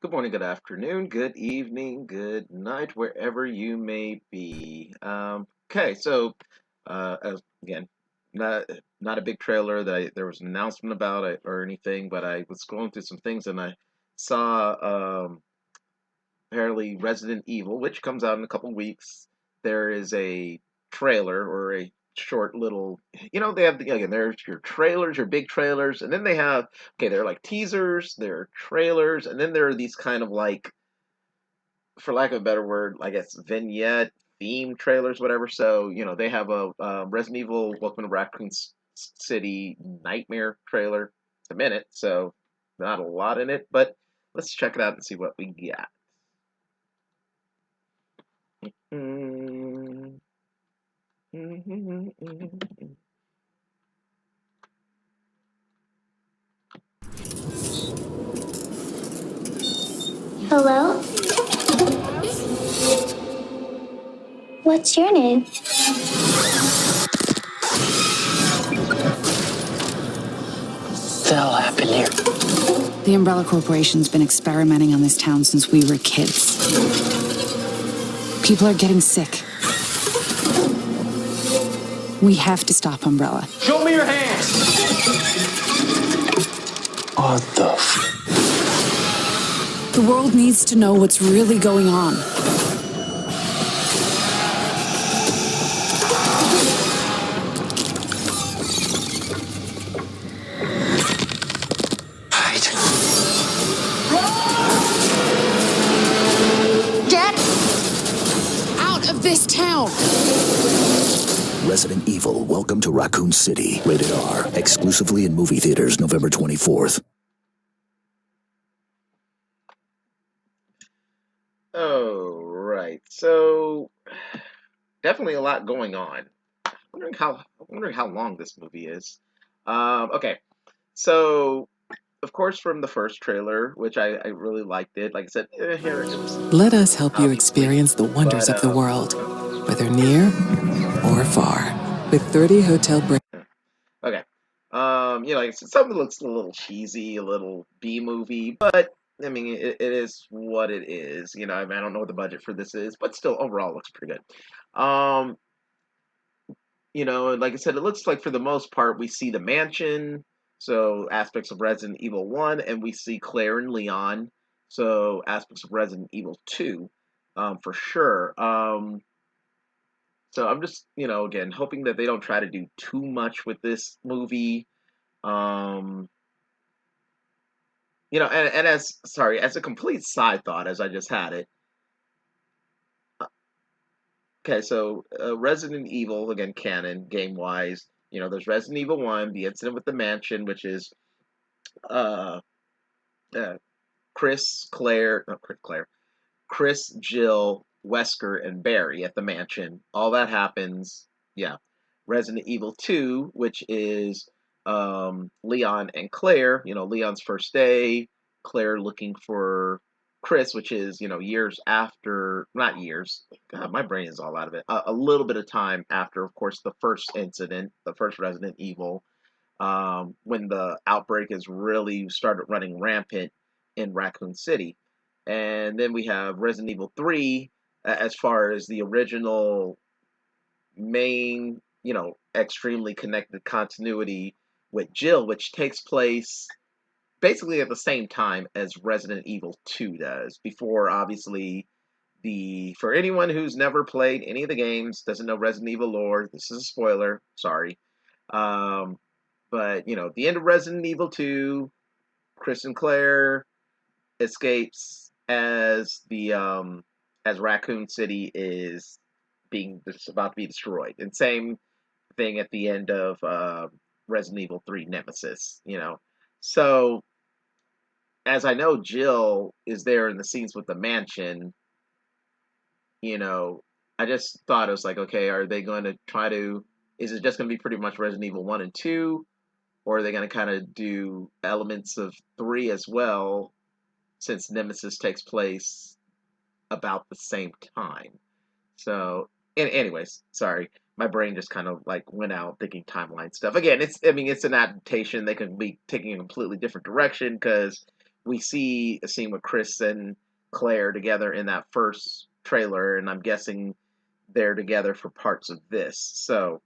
Good morning, good afternoon, good evening, good night, wherever you may be. Again, not not a big trailer that there was an announcement about it or anything, but I was going through some things and I saw apparently Resident Evil, which comes out in a couple weeks. There is a trailer or a short little, they have again, there's your trailers, your big trailers, and then they have, okay, they're like teasers, they're trailers, and then there are these kind of like, for lack of a better word, I guess vignette theme trailers, whatever. So they have a Resident Evil Welcome to Raccoon City Nightmare trailer. It's a minute, so not a lot in it, but let's check it out and see what we got. Mm. Hello? What's your name? The hell happened here? The Umbrella Corporation's been experimenting on this town since we were kids. People are getting sick. We have to stop Umbrella. Show me your hands! What the The world needs to know what's really going on. Hide. Get out of this town! Resident Evil, Welcome to Raccoon City. Rated R. Exclusively in movie theaters November 24th. Oh, right. So definitely a lot going on. I'm wondering how long this movie is. Okay. So of course, from the first trailer, which I really liked it. Like I said, here it was. Let us help you Obviously, experience the wonders but of the world, whether near or far. With 30 hotel breaks. okay. Like I said, some of it looks a little cheesy, a little B movie, but I mean, it is what it is. I mean, I don't know what the budget for this is, but still, overall, looks pretty good. And like I said, it looks like for the most part we see the mansion, so aspects of Resident Evil 1, and we see Claire and Leon, so aspects of Resident Evil 2, for sure. So I'm just, again, hoping that they don't try to do too much with this movie. Um, and as a complete side thought, as I just had it. Okay, so Resident Evil, again, canon, game wise, there's Resident Evil 1, the incident with the mansion, which is uh, uh, Chris, Jill, Wesker, and Barry at the mansion. All that happens. Yeah. Resident Evil 2, which is Leon and Claire. Leon's first day. Claire looking for Chris, which is years after, not years. God, my brain is all out of it. A little bit of time after, of course, the first incident, the first Resident Evil, when the outbreak has really started running rampant in Raccoon City. And then we have Resident Evil 3 as far as the original main, extremely connected continuity with Jill, which takes place basically at the same time as Resident Evil 2 does. Before, obviously, for anyone who's never played any of the games, doesn't know Resident Evil lore, this is a spoiler, sorry. But, at the end of Resident Evil 2, Chris and Claire escapes as Raccoon City is about to be destroyed. And same thing at the end of Resident Evil 3 Nemesis, So as I know Jill is there in the scenes with the mansion, you know, I just thought it was like, okay, are they going to is it just going to be pretty much Resident Evil 1 and 2? Or are they going to kind of do elements of 3 as well, since Nemesis takes place about the same time? So, anyways, sorry. My brain just kind of like went out thinking timeline stuff. Again, it's an adaptation. They could be taking a completely different direction because we see a scene with Chris and Claire together in that first trailer, and I'm guessing they're together for parts of this. So,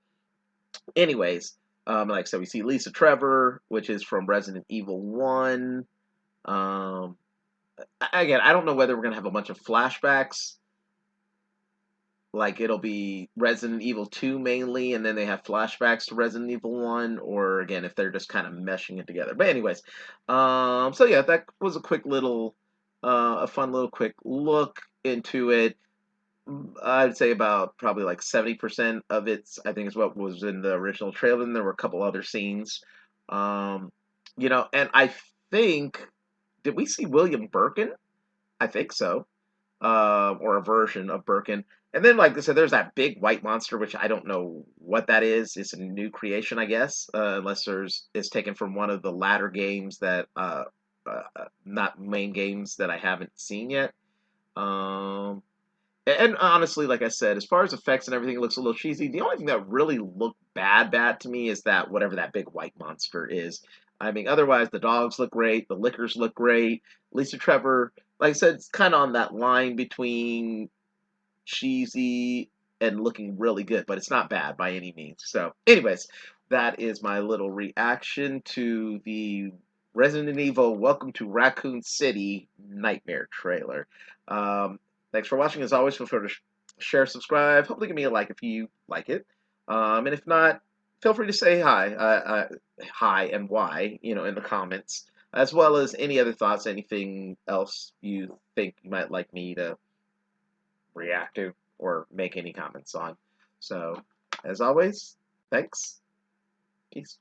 anyways, like I said, we see Lisa Trevor, which is from Resident Evil 1. Um, Again, I don't know whether we're going to have a bunch of flashbacks. Like it'll be Resident Evil 2 mainly, and then they have flashbacks to Resident Evil 1, or again, if they're just kind of meshing it together. But anyways, so yeah, that was a quick little, a fun little quick look into it. I'd say about probably like 70% of it, I think, is what was in the original trailer, and there were a couple other scenes. Um, and I think, did we see William Birkin? I think so, or a version of Birkin. And then, like I said, there's that big white monster, which I don't know what that is. It's a new creation, I guess, unless it's taken from one of the latter games that, not main games that I haven't seen yet. Um, and honestly, like I said, as far as effects and everything, it looks a little cheesy. The only thing that really looked bad to me is that whatever that big white monster is. I mean, otherwise, the dogs look great, the liquors look great. Lisa Trevor, like I said, it's kind of on that line between cheesy and looking really good, but it's not bad by any means. So, anyways, that is my little reaction to the Resident Evil Welcome to Raccoon City Nightmare trailer. Um, Thanks for watching. As always, feel free to share, subscribe. Hopefully, give me a like if you like it. And if not, feel free to say hi and why, in the comments, as well as any other thoughts, anything else you think you might like me to react to or make any comments on. So, as always, thanks. Peace.